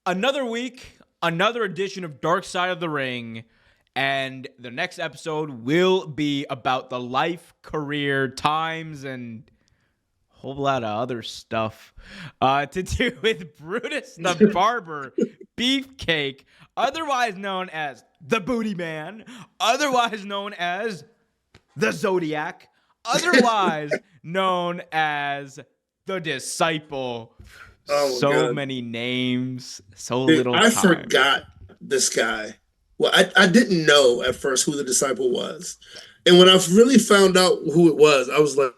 Another week, another edition of Dark Side of the Ring, and the next episode will be about the life, career, times, and a whole lot of other stuff to do with Brutus the Barber Beefcake, otherwise known as the Booty Man, otherwise known as the Zodiac, otherwise known as the Disciple. Oh my So God. many names, so Dude, little I time. forgot this guy. Well, I didn't know at first who the disciple was. And when I really found out who it was, I was like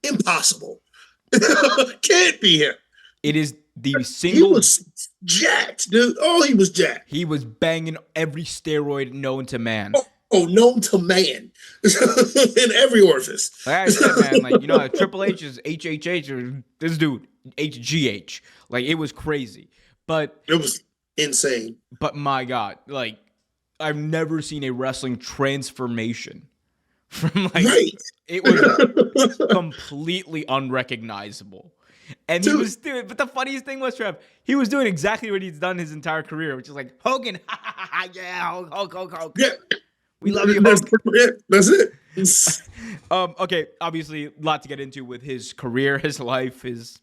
impossible. Can't be him. It is the He single. was jacked, dude. Oh, he was jacked. He was banging every steroid known to man. Oh, known to man in every orifice. Like I said, man, Triple H is HHH, or this dude HGH. Like, it was crazy. But It was insane. my God, like, I've never seen a wrestling transformation from Right. it was completely unrecognizable. And he Dude. was doing, but the funniest thing was, Trev, he was doing exactly what he's done his entire career, which is like, Hogan, yeah, Hulk. Yeah. We love you, That's Hulk. it. That's it. Okay, obviously, a lot to get into with his career, his life, his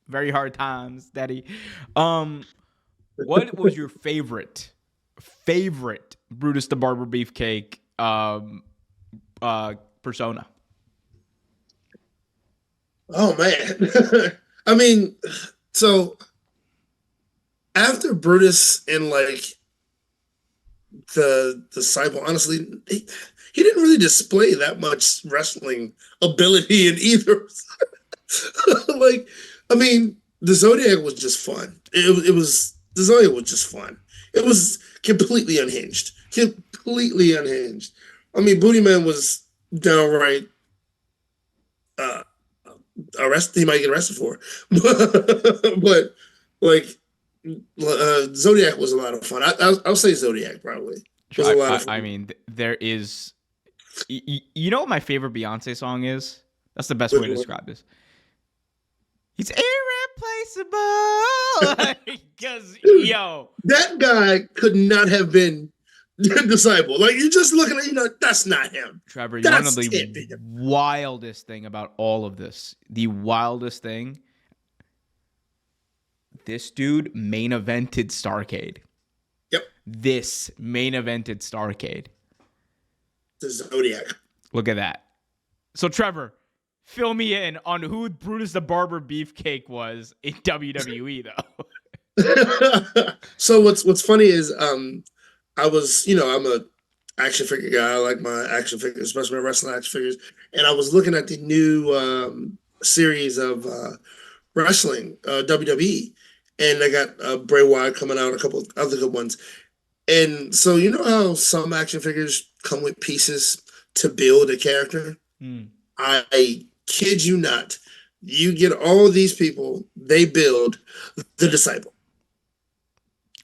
very hard times, Daddy. What was your favorite Brutus the Barber Beefcake persona? Oh man. I mean, so after Brutus and like the disciple, honestly, he didn't really display that much wrestling ability in either. Like, I mean, the Zodiac was just fun. It was the Zodiac was just fun. It was completely unhinged. Completely unhinged. I mean, Booty Man was downright uh arrested. He might get arrested for it. But like Zodiac was a lot of fun. I'll say Zodiac probably was a lot of fun. I mean, there is. You know what my favorite Beyonce song is? That's the best way to describe this. He's irreplaceable. Because, yo. That guy could not have been the disciple. Like, you're just looking at, that's not him. Trevor, you know the wildest thing about all of this? The wildest thing? This dude main evented Starrcade. Yep. This main evented Starrcade. The Zodiac. Look at that. So, Trevor, fill me in on who Brutus the Barber Beefcake was in WWE, though. So what's funny is I was, I'm a action figure guy. I like my action figures, especially my wrestling action figures. And I was looking at the new series of wrestling, WWE, and they got Bray Wyatt coming out, a couple of other good ones. And so you know how some action figures come with pieces to build a character? I kid you not. You get all these people, they build the disciple.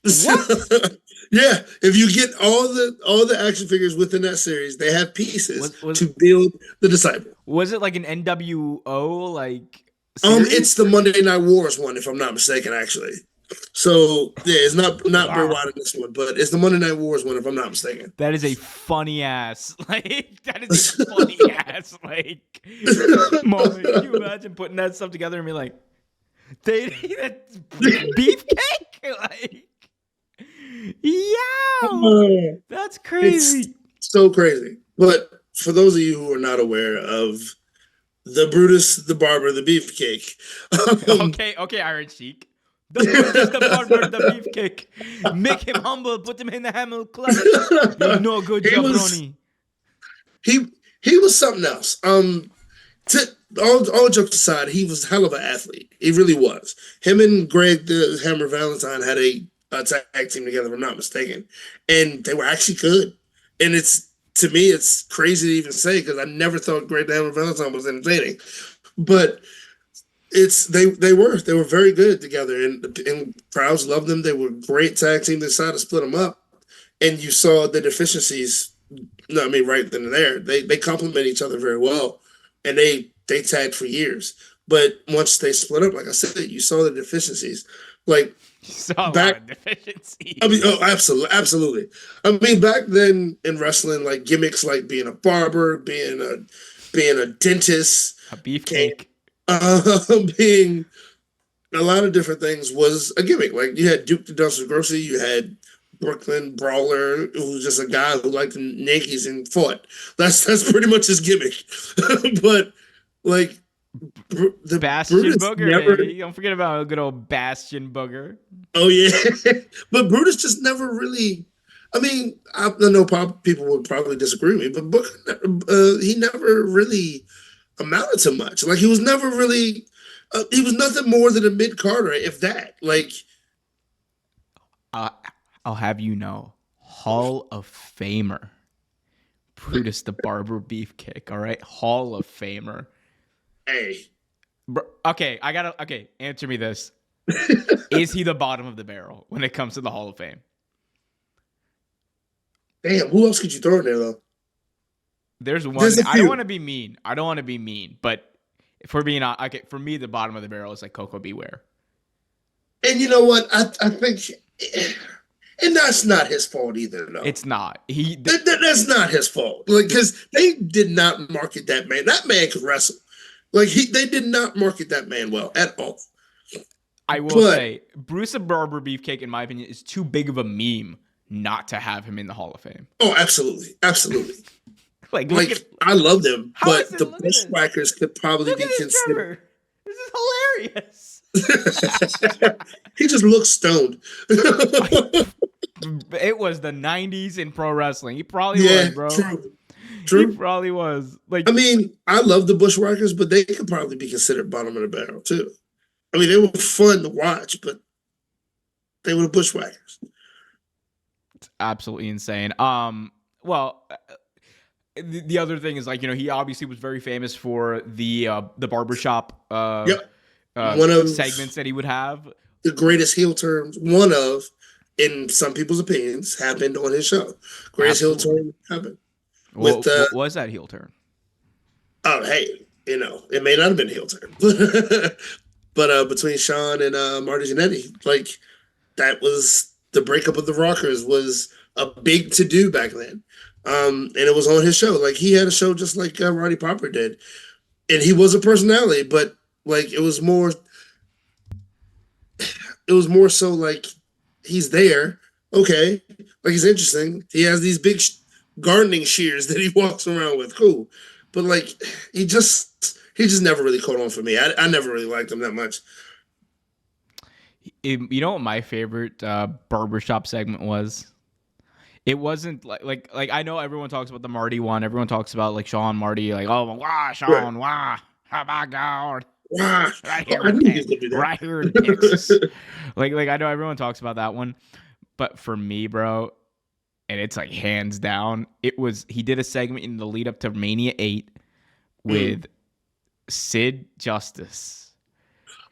What? Yeah, if you get all the action figures within that series, they have pieces to build the disciple. Was it like an NWO series? It's the Monday Night Wars one, if I'm not mistaken, actually. So yeah, it's not Bray Wyatt in this one, but it's the Monday Night Wars one, if I'm not mistaken. That is a funny ass. That is a funny ass. Moment. Can you imagine putting that stuff together and be like, that's Beefcake? Yo, that's crazy. It's so crazy. But for those of you who are not aware of the Brutus, the Barber, the Beefcake. Okay, Iron Sheik. The Brutus, the Barber, the Beefcake. Make him humble. Put him in the Hamel clutch. You're no good, jabroni. He was something else. All jokes aside, he was a hell of an athlete. He really was. Him and Greg the Hammer Valentine had a tag team together, if I'm not mistaken, and they were actually good. And to me, it's crazy to even say because I never thought Greg the Hammer Valentine was entertaining, but they were very good together, and crowds loved them. They were a great tag team. They decided to split them up, and you saw the deficiencies. No, I mean right then and there, they complement each other very well, and they tagged for years. But once they split up, like I said, you saw the deficiencies. Like You saw a lot Back, of I mean, oh, deficiencies. absolutely, absolutely. I mean, back then in wrestling, like gimmicks like being a barber, being a dentist, A came beefcake. being a lot of different things was a gimmick. Like you had Duke the Dumpster Grocery, you had Brooklyn Brawler, who was just a guy who liked the Yankees and fought. That's pretty much his gimmick. But like the Bastion Brutus Booger, never. baby. Don't forget about a good old Bastion Booger. Oh yeah, but Brutus just never really. I mean, I know people would probably disagree with me, but Booker, he never really amounted to much. Like he was never really. He was nothing more than a mid Carter, if that. Like, Uh, I'll have you know, Hall of Famer. Brutus the Barber Beefcake, all right? Hall of Famer. hey, Okay, okay, answer me this. Is he the bottom of the barrel when it comes to the Hall of Fame? damn, who else could you throw in there though? There's one. There's a I don't want few, to be mean. I don't want to be mean, but if we're being okay, for me, the bottom of the barrel is like Coco Beware. and you know what? I think, and that's not his fault either. No, It's not. that's not his fault. Like, because they did not market that man. That man could wrestle. Like they did not market that man well at all. I will But say, Bruce the Barber Beefcake, in my opinion, is too big of a meme not to have him in the Hall of Fame. oh, absolutely, absolutely. Like, look Like at I love them, how is but it? the Look at this. Bushwhackers could probably Look be at this, considered. Trevor. This is hilarious. He just looks stoned. It was the 90s in pro wrestling. He probably Yeah, was, bro. true, He true. probably was. I Like, mean, I love the Bushwhackers, but they could probably be considered bottom of the barrel too. I mean, they were fun to watch, but they were the Bushwhackers. absolutely insane. Well, the other thing is like, he obviously was very famous for the barbershop Yep, one of segments that he would have. the greatest heel turns. One of, in some people's opinions, happened on his show. Greatest heel Absolutely. turn happened with. What was that heel turn? Oh, hey, it may not have been heel turn, but between Sean and Marty Jannetty, like that was the breakup of the Rockers was a big to do back then. And it was on his show. Like he had a show just like Roddy Piper did, and he was a personality, but like it was more so like he's there, okay, like he's interesting. He has these big gardening shears that he walks around with, cool, but like he just never really caught on for me. I never really liked him that much. You know what my favorite barbershop segment was? It wasn't like I know everyone talks about the Marty one. Everyone talks about like Sean Marty, like, oh wow, Right. Sean, wow, oh my God, Wow. right Oh, here I in knew he was gonna do that. right here in Texas. Like I know everyone talks about that one, but for me, bro, and it's like hands down, he did a segment in the lead up to Mania 8 with Sid Justice,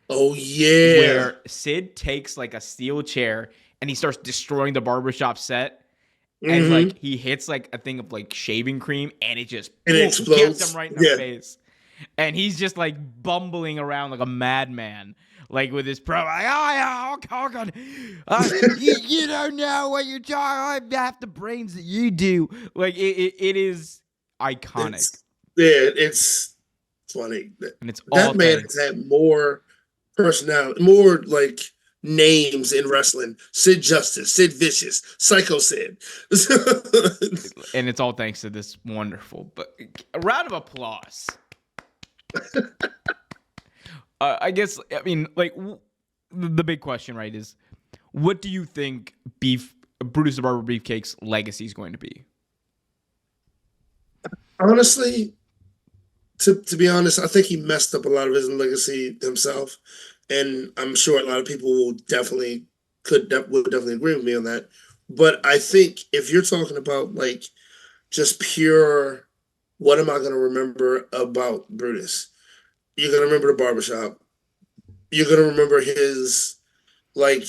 Oh yeah. where Sid takes like a steel chair and he starts destroying the barbershop set. And Mm-hmm. like he hits like a thing of like shaving cream and it just And it boom, hits him explodes. right in the Yeah. face. And he's just like bumbling around like a madman, like with his pro, like, oh yeah, Hulk Hogan, you don't know what you're talking. I have the brains that you do. Like it is iconic, It's funny. and it's all That man has thanks. had more personality, more like names in wrestling. Sid Justice, Sid Vicious, Psycho Sid. And it's all thanks to this wonderful. But a round of applause. I guess I mean like the big question, right, is what do you think Brutus the Barber Beefcake's legacy is going to be? Honestly, to be honest, I think he messed up a lot of his legacy himself, and I'm sure a lot of people will definitely would definitely agree with me on that. But I think if you're talking about like just pure, what am I going to remember about Brutus? You're going to remember the barbershop. You're going to remember like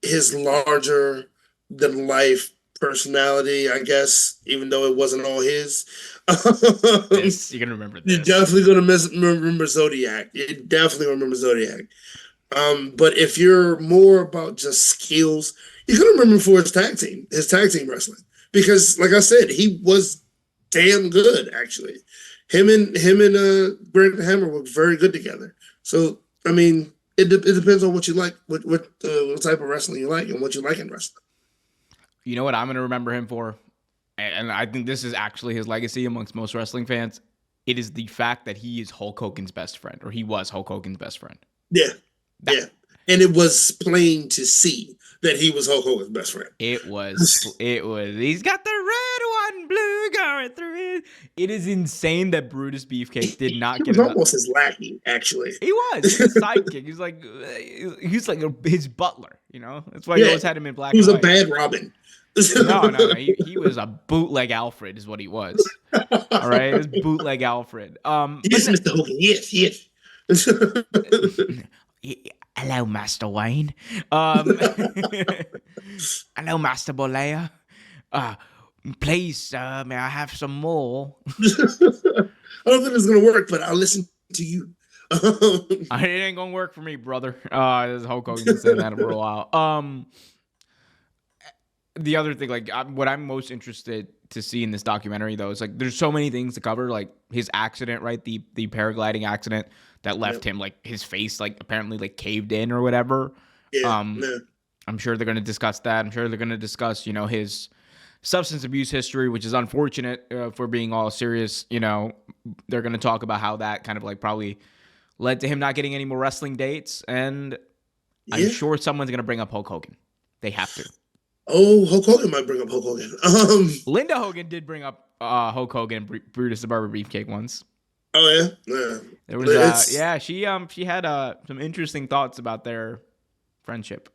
his larger than life personality, I guess, even though it wasn't all his. This you're gonna remember You're this. definitely gonna remember Zodiac. You definitely remember Zodiac. But if you're more about just skills, you're gonna remember him for his tag team wrestling. Because, like I said, he was damn good actually. Him and Grant Hammer were very good together. So I mean, it depends on what you like, what type of wrestling you like, and what you like in wrestling. You know what I'm going to remember him for? And I think this is actually his legacy amongst most wrestling fans. It is the fact that he is Hulk Hogan's best friend, or he was Hulk Hogan's best friend. Yeah, That yeah, and it was plain to see that he was Hulk Hogan's best friend. it was. He's got the red, white, and blue going through it. It is insane that Brutus Beefcake did He not get was enough. almost his lackey, actually. He was. He was a sidekick. He's like his butler. You know, that's why you Yeah, always had him in black he was and a white. bad Robin. No. He was a bootleg Alfred, is what he was. All right, it was bootleg Alfred. But Yes, Mr. Hogan. Yes, yes. hello, Master Wayne. Um, hello, Master Bolea. Uh, please, sir, may I have some more? I don't think it's gonna work, but I'll listen to you. It ain't gonna work for me, brother. This Hulk Hogan's been saying that for a while. The other thing, like, what I'm most interested to see in this documentary, though, is like there's so many things to cover, like his accident, right? The paragliding accident that left him like his face like apparently like caved in or whatever. Yeah, Um, yeah, I'm sure they're gonna discuss that. I'm sure they're gonna discuss, his substance abuse history, which is unfortunate for being all serious. They're gonna talk about how that kind of like probably led to him not getting any more wrestling dates, and I'm yeah. sure someone's gonna bring up Hulk Hogan. They have to. Oh, Hulk Hogan might bring up Hulk Hogan. Linda Hogan did bring up Hulk Hogan and Brutus the Barber Beefcake once. Oh yeah, yeah. There was It's she had some interesting thoughts about their friendship.